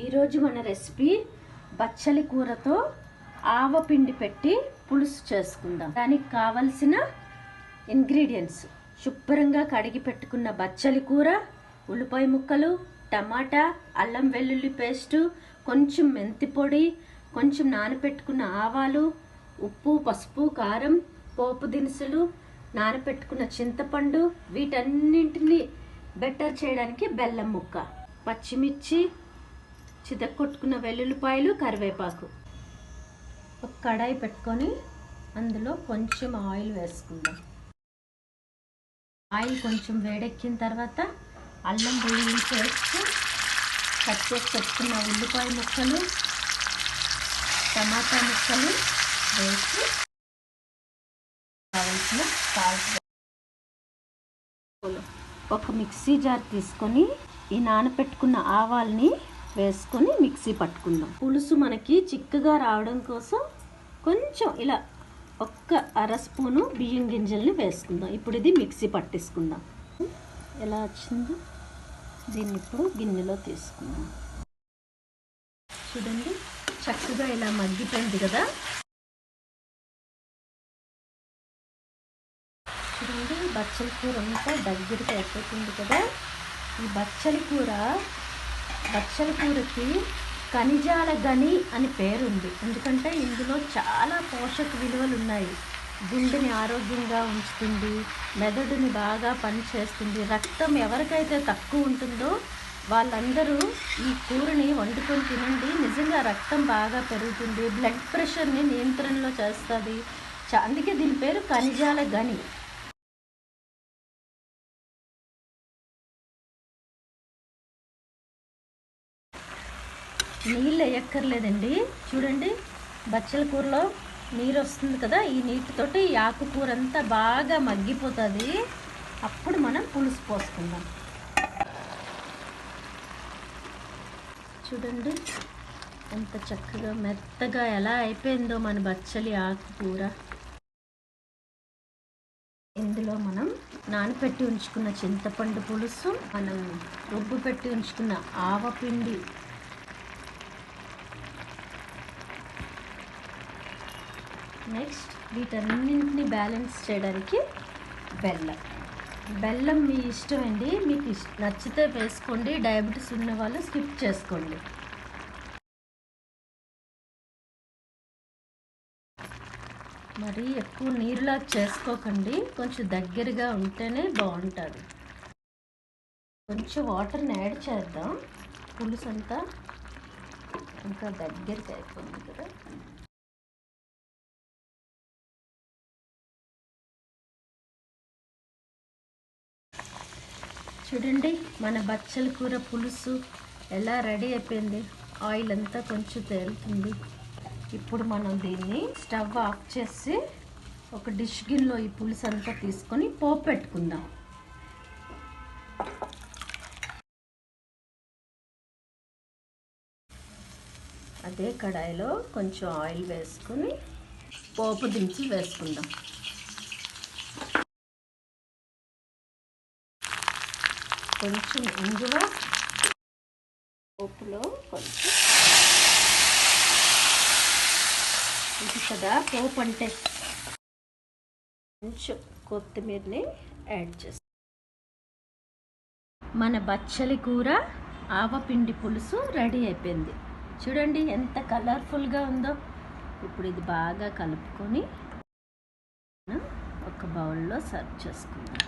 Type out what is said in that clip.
ఈరోజు మన రెసిపీ బచ్చలి కూరతో ఆవపిండి పెట్టి పులుసు చేసుకుందాం. దానికి కావలసిన ఇంగ్రీడియంట్స్: శుభ్రంగా కడిగి పెట్టుకున్న బచ్చలి కూర, ఉల్లిపాయ ముక్కలు, టమాటా, అల్లం వెల్లుల్లి పేస్టు, కొంచెం మెంతి పొడి, కొంచెం నానబెట్టుకున్న ఆవాలు, ఉప్పు, పసుపు, కారం, పోపు దినుసులు, నానబెట్టుకున్న చింతపండు, వీటన్నింటినీ బెటర్ చేయడానికి బెల్లం ముక్క, పచ్చిమిర్చి, చితక్కొట్టుకున్న వెల్లుల్లిపాయలు, కరివేపాకు. ఒక కడాయి పెట్టుకొని అందులో కొంచెం ఆయిల్ వేసుకుందాం. ఆయిల్ కొంచెం వేడెక్కిన తర్వాత అల్లం వెల్లుల్లి పేస్ట్, కట్ చేసి పెట్టుకున్న ఉల్లిపాయ ముక్కలు, టమాటా ముక్కలు వేసి కావాల్సిన సాల్ట్. ఒక మిక్సీ జార్ తీసుకొని ఈ నానబెట్టుకున్న ఆవాల్ని వేసుకొని మిక్సీ పట్టుకుందాం. పులుసు మనకి చిక్కగా రావడం కోసం కొంచెం ఇలా ఒక్క అర స్పూను బియ్యం గింజల్ని వేసుకుందాం. ఇప్పుడు ఇది మిక్సీ పట్టేసుకుందాం. ఎలా వచ్చిందో దీన్ని ఇప్పుడు గిన్నెలో తీసుకుందాం. చూడండి, చక్కగా ఇలా మగ్గిపోయింది కదా. చూడండి, బచ్చలి కూర అంతా దగ్గరికి అయిపోతుంది కదా. ఈ బచ్చలి కూరకి ఖనిజాల గని అని పేరుంది. ఎందుకంటే ఇందులో చాలా పోషక విలువలు ఉన్నాయి. గుండెని ఆరోగ్యంగా ఉంచుతుంది, మెదడుని బాగా పనిచేస్తుంది. రక్తం ఎవరికైతే తక్కువ ఉంటుందో వాళ్ళందరూ ఈ కూరని వండుకొని తినండి. నిజంగా రక్తం బాగా పెరుగుతుంది, బ్లడ్ ప్రెషర్ని నియంత్రణలో చేస్తుంది. అందుకే దీని పేరు ఖనిజాల గని. నీళ్ళు వేయక్కర్లేదండి. చూడండి, బచ్చల కూరలో నీరు వస్తుంది కదా. ఈ నీటితోటి ఈ ఆకుకూర అంతా బాగా మగ్గిపోతుంది. అప్పుడు మనం పులుసు పోసుకుందాం. చూడండి ఎంత చక్కగా మెత్తగా ఎలా అయిపోయిందో మన బచ్చలి ఆకుకూర. ఇందులో మనం నానపెట్టి ఉంచుకున్న చింతపండు పులుసు, మనం రుబ్బు పెట్టి ఉంచుకున్న ఆవపిండి, నెక్స్ట్ వీటన్నింటినీ బ్యాలెన్స్ చేయడానికి బెల్లం మీ ఇష్టం అండి. మీకు నచ్చితే వేసుకోండి, డయాబెటీస్ ఉన్న వాళ్ళు స్కిప్ చేసుకోండి. మరి ఎక్కువ నీరులా చేసుకోకండి, కొంచెం దగ్గరగా ఉంటేనే బాగుంటుంది. కొంచెం వాటర్ని యాడ్ చేద్దాం. పులుసు అంతా ఇంకా దగ్గరికి అయిపోయింది కదా. చూడండి, మన బచ్చల కూర పులుసు ఎలా రెడీ అయిపోయింది. ఆయిల్ అంతా కొంచెం తేలుతుంది. ఇప్పుడు మనం దీన్ని స్టవ్ ఆఫ్ చేసి ఒక డిష్ గిన్నెలో ఈ పులుసు అంతా తీసుకొని పోపు పెట్టుకుందాం. అదే కడాయిలో కొంచెం ఆయిల్ వేసుకొని పోపు దించి వేసుకుందాం. కొంచెం ఇంగువ, పోపులో కొంచెం ఇది కదా పోపు అంటే, కొంచెం కొత్తిమీరని యాడ్ చేస్తాం. మన బచ్చలి కూర ఆవపిండి పులుసు రెడీ అయిపోయింది. చూడండి ఎంత కలర్ఫుల్గా ఉందో. ఇప్పుడు ఇది బాగా కలుపుకొని ఒక బౌల్లో సర్వ్ చేసుకుందాం.